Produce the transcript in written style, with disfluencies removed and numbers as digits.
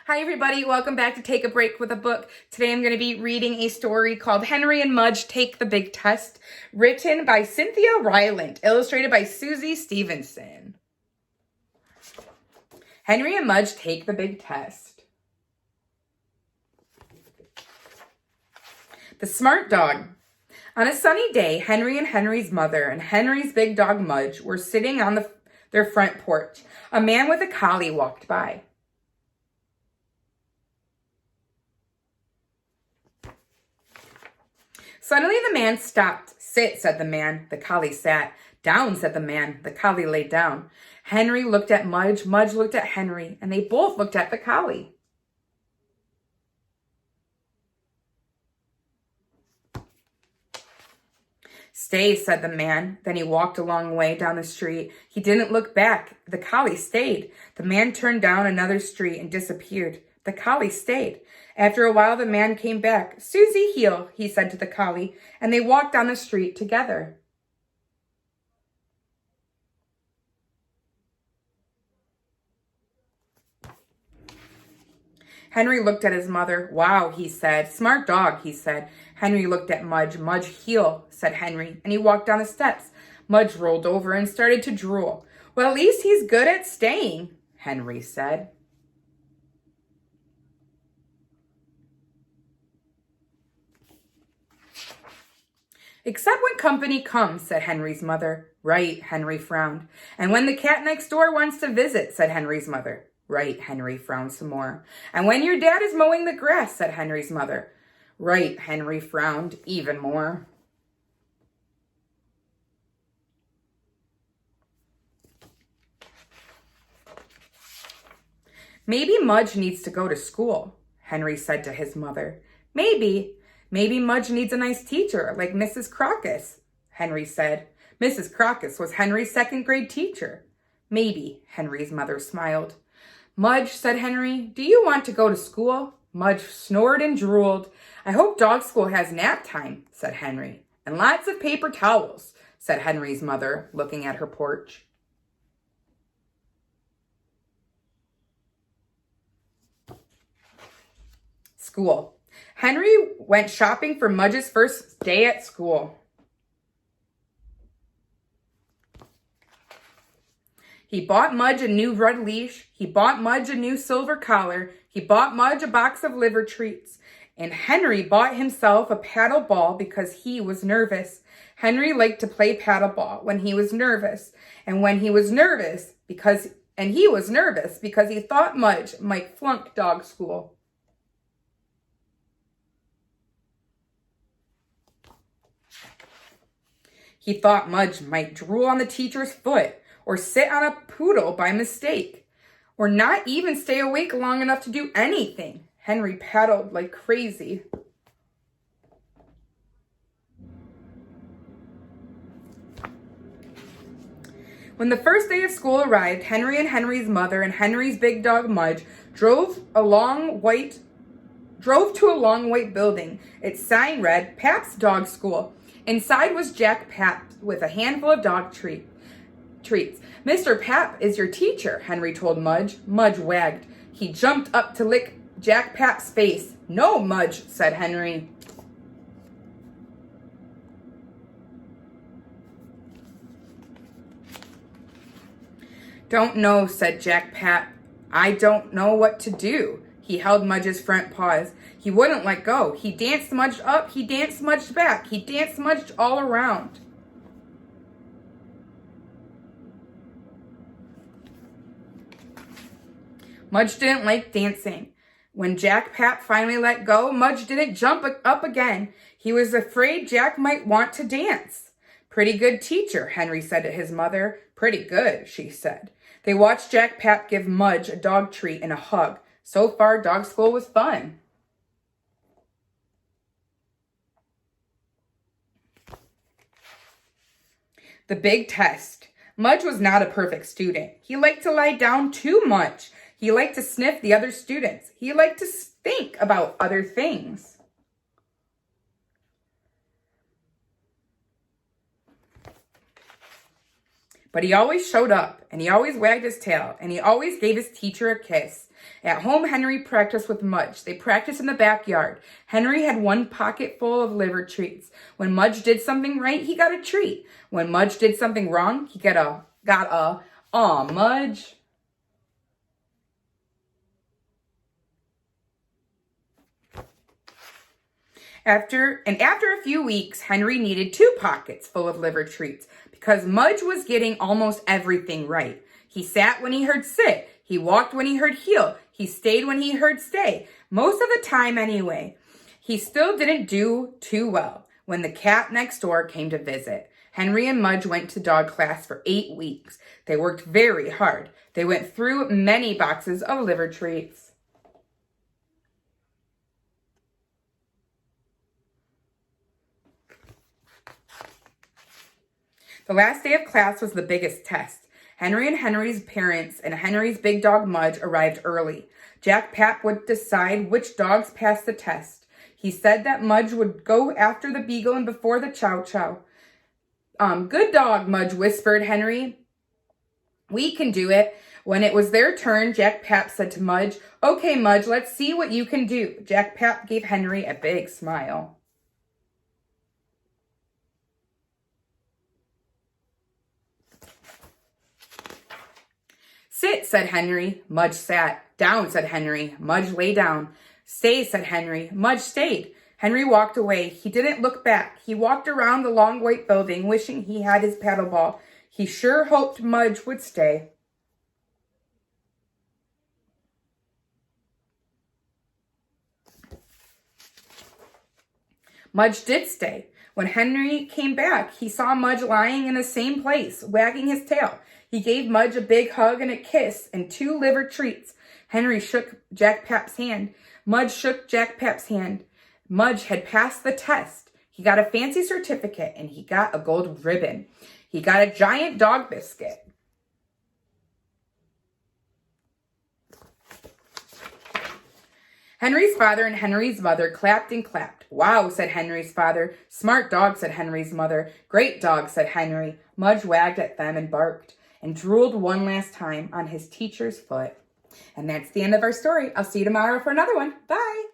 Hi everybody, welcome back to Take a Break with a Book. Today I'm going to be reading a story called Henry and Mudge Take the Big Test, written by Cynthia Rylant, illustrated by Susie Stevenson. Henry and Mudge Take the Big Test. The Smart Dog. On a sunny day, Henry and Henry's mother and Henry's big dog Mudge were sitting on their front porch. A man with a collie walked by. Suddenly the man stopped. "Sit," said the man. The collie sat. "Down," said the man. The collie lay down. Henry looked at Mudge. Mudge looked at Henry, and they both looked at the collie. "Stay," said the man. Then he walked a long way down the street. He didn't look back. The collie stayed. The man turned down another street and disappeared. The collie stayed. After a while, the man came back. "Susie heel," he said to the collie, and they walked down the street together. Henry looked at his mother. "Wow," he said. "Smart dog," he said. Henry looked at Mudge. "Mudge heel," said Henry, and he walked down the steps. Mudge rolled over and started to drool. "Well, at least he's good at staying," Henry said. "Except when company comes," said Henry's mother. "Right," Henry frowned. "And when the cat next door wants to visit," said Henry's mother. "Right," Henry frowned some more. "And when your dad is mowing the grass," said Henry's mother. "Right," Henry frowned even more. "Maybe Mudge needs to go to school," Henry said to his mother. Maybe Mudge needs a nice teacher, like Mrs. Crocus," Henry said. Mrs. Crocus was Henry's second-grade teacher. "Maybe," Henry's mother smiled. "Mudge," said Henry, "do you want to go to school?" Mudge snored and drooled. "I hope dog school has nap time," said Henry. "And lots of paper towels," said Henry's mother, looking at her porch. School. Henry went shopping for Mudge's first day at school. He bought Mudge a new red leash. He bought Mudge a new silver collar. He bought Mudge a box of liver treats. And Henry bought himself a paddle ball because he was nervous. Henry liked to play paddle ball when he was nervous. And he was nervous because he thought Mudge might flunk dog school. He thought Mudge might drool on the teacher's foot, or sit on a poodle by mistake, or not even stay awake long enough to do anything. Henry paddled like crazy. When the first day of school arrived, Henry and Henry's mother and Henry's big dog Mudge drove to a long white building. Its sign read, "Pap's Dog School." Inside was Jack Pap with a handful of dog treats. "Mr. Pap is your teacher," Henry told Mudge. Mudge wagged. He jumped up to lick Jack Pap's face. "No, Mudge," said Henry. "Don't know," said Jack Pap. "I don't know what to do." He held Mudge's front paws. He wouldn't let go. He danced Mudge up. He danced Mudge back. He danced Mudge all around. Mudge didn't like dancing. When Jack Pap finally let go, Mudge didn't jump up again. He was afraid Jack might want to dance. "Pretty good teacher," Henry said to his mother. "Pretty good," she said. They watched Jack Pap give Mudge a dog treat and a hug. So far, dog school was fun. The big test. Mudge was not a perfect student. He liked to lie down too much. He liked to sniff the other students. He liked to think about other things. But he always showed up, and he always wagged his tail, and he always gave his teacher a kiss. At home, Henry practiced with Mudge. They practiced in the backyard. Henry had one pocket full of liver treats. When Mudge did something right, he got a treat. When Mudge did something wrong, he got a, aw, Mudge. After a few weeks, Henry needed 2 pockets full of liver treats because Mudge was getting almost everything right. He sat when he heard sit. He walked when he heard heel. He stayed when he heard stay. Most of the time anyway. He still didn't do too well when the cat next door came to visit. Henry and Mudge went to dog class for 8 weeks. They worked very hard. They went through many boxes of liver treats. The last day of class was the biggest test. Henry and Henry's parents and Henry's big dog Mudge arrived early. Jack Pap would decide which dogs passed the test. He said that Mudge would go after the beagle and before the chow chow. Good dog, Mudge whispered Henry. We can do it. When it was their turn, Jack Pap said to Mudge, okay, Mudge, let's see what you can do. Jack Pap gave Henry a big smile. Sit, said Henry. Mudge sat. Down, said Henry. Mudge lay down. Stay, said Henry. Mudge stayed. Henry walked away. He didn't look back. He walked around the long white building, wishing he had his paddle ball. He sure hoped Mudge would stay. Mudge did stay. When Henry came back, he saw Mudge lying in the same place, wagging his tail. He gave Mudge a big hug and a kiss and 2 liver treats. Henry shook Jack Pap's hand. Mudge shook Jack Pap's hand. Mudge had passed the test. He got a fancy certificate and he got a gold ribbon. He got a giant dog biscuit. Henry's father and Henry's mother clapped and clapped. Wow, said Henry's father. Smart dog, said Henry's mother. Great dog, said Henry. Mudge wagged at them and barked and drooled one last time on his teacher's foot. And that's the end of our story. I'll see you tomorrow for another one. Bye.